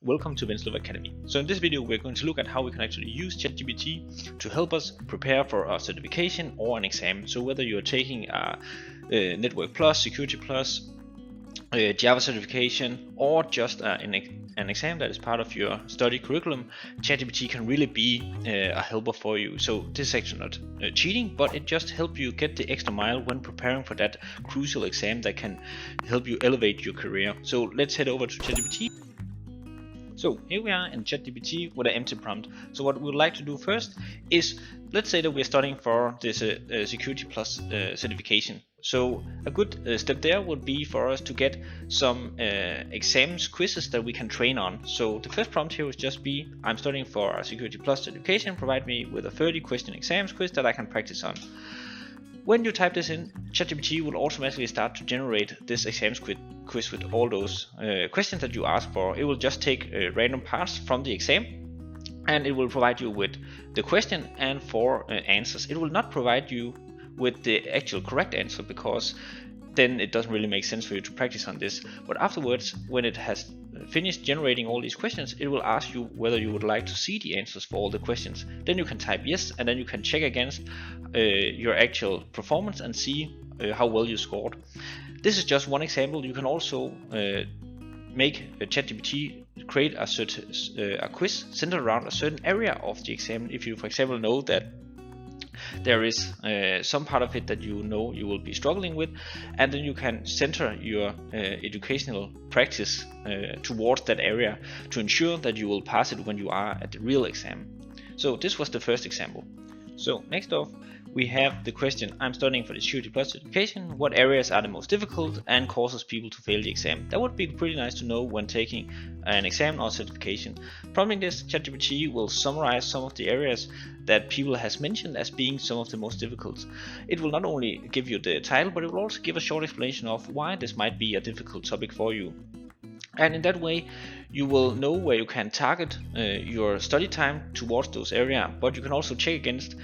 welcome to Venslov Academy. So in this video we're going to look at how we can actually use ChatGPT to help us prepare for a certification or an exam. So whether you're taking a Network Plus, Security Plus, Java certification, or just an exam that is part of your study curriculum, ChatGPT can really be a helper for you. So this is actually not cheating, but it just helps you get the extra mile when preparing for that crucial exam that can help you elevate your career. So let's head over to ChatGPT. So here we are in ChatGPT with an empty prompt. So what we would like to do first is, let's say that we're studying for this Security Plus certification. So a good step there would be for us to get some exams quizzes that we can train on. So the first prompt here would just be, I'm studying for a Security Plus certification, provide me with a 30 question exams quiz that I can practice on. When you type this in, ChatGPT will automatically start to generate this exams quiz with all those questions that you ask for. It will just take random parts from the exam and it will provide you with the question and 4 answers. It will not provide you with the actual correct answer, because then it doesn't really make sense for you to practice on this. But afterwards, when it has finished generating all these questions, it will ask you whether you would like to see the answers for all the questions. Then you can type yes, and then you can check against your actual performance and see how well you scored. This is just one example. You can also make ChatGPT create a quiz centered around a certain area of the exam. If you, for example, know that there is some part of it that you know you will be struggling with, and then you can center your educational practice towards that area to ensure that you will pass it when you are at the real exam. So this was the first example. So next off, we have the question, I'm studying for the Security Plus certification, what areas are the most difficult and causes people to fail the exam? That would be pretty nice to know when taking an exam or certification. Prompting this, ChatGPT will summarize some of the areas that people has mentioned as being some of the most difficult. It will not only give you the title, but it will also give a short explanation of why this might be a difficult topic for you. And in that way, you will know where you can target your study time towards those areas, but you can also check against.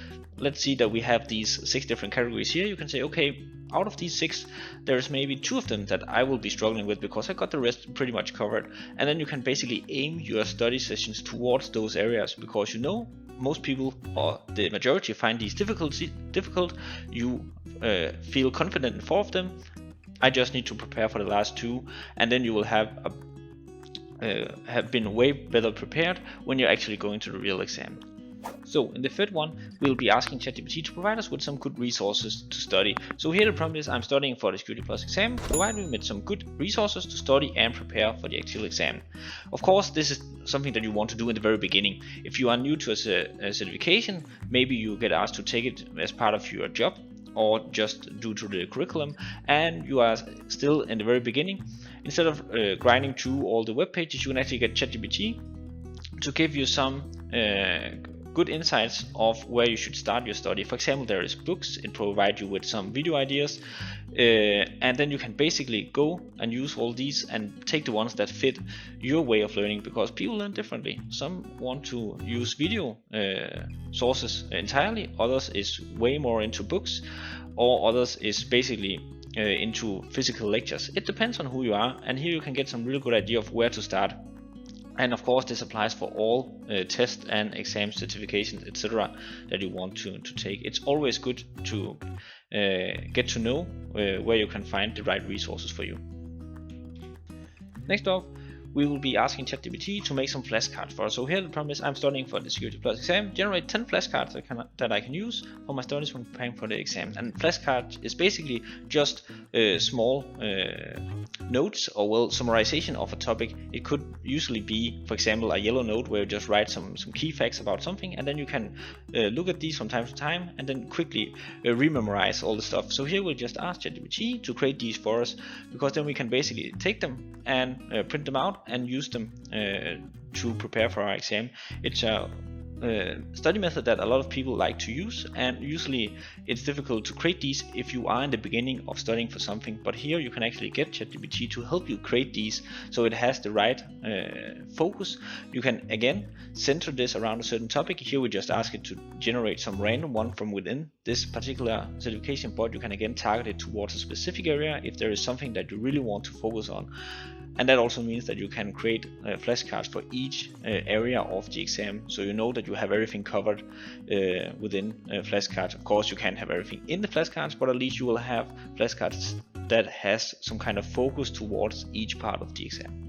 Let's see that we have these 6 different categories here. You can say, okay, out of these 6, there's maybe 2 of them that I will be struggling with because I got the rest pretty much covered. And then you can basically aim your study sessions towards those areas, because you know most people, or the majority, find these difficult. You feel confident in 4 of them. I just need to prepare for the last 2, and then you will have been way better prepared when you're actually going to the real exam. So in the third one, we'll be asking ChatGPT to provide us with some good resources to study. So here the prompt is, I'm studying for the Security Plus exam, provide me with some good resources to study and prepare for the actual exam. Of course, this is something that you want to do in the very beginning. If you are new to a certification, maybe you get asked to take it as part of your job or just due to the curriculum, and you are still in the very beginning. Instead of grinding through all the web pages, you can actually get ChatGPT to give you some good insights of where you should start your study. For example, there is books. It provides you with some video ideas, and then you can basically go and use all these and take the ones that fit your way of learning, because people learn differently. Some want to use video sources entirely, others is way more into books, or others is basically into physical lectures. It depends on who you are, and here you can get some real good idea of where to start. And of course, this applies for all tests and exam certifications, etc. that you want to take. It's always good to get to know where you can find the right resources for you. Next off, we will be asking ChatGPT to make some flashcards for us. So here the prompt is, I'm studying for the Security Plus exam, generate 10 flashcards that I can use for my studies when preparing for the exam. And flashcard is basically just small notes, or summarization of a topic. It could usually be, for example, a yellow note where you just write some key facts about something, and then you can look at these from time to time and then quickly rememorize all the stuff. So here we'll just ask ChatGPT to create these for us, because then we can basically take them and print them out and use them to prepare for our exam. It's a study method that a lot of people like to use, and usually it's difficult to create these if you are in the beginning of studying for something, but here you can actually get ChatGPT to help you create these so it has the right focus. You can again center this around a certain topic. Here we just ask it to generate some random one from within this particular certification, but you can again target it towards a specific area if there is something that you really want to focus on. And that also means that you can create flashcards for each area of the exam, so you know that you have everything covered within flashcards. Of course, you can't have everything in the flashcards, but at least you will have flashcards that has some kind of focus towards each part of the exam.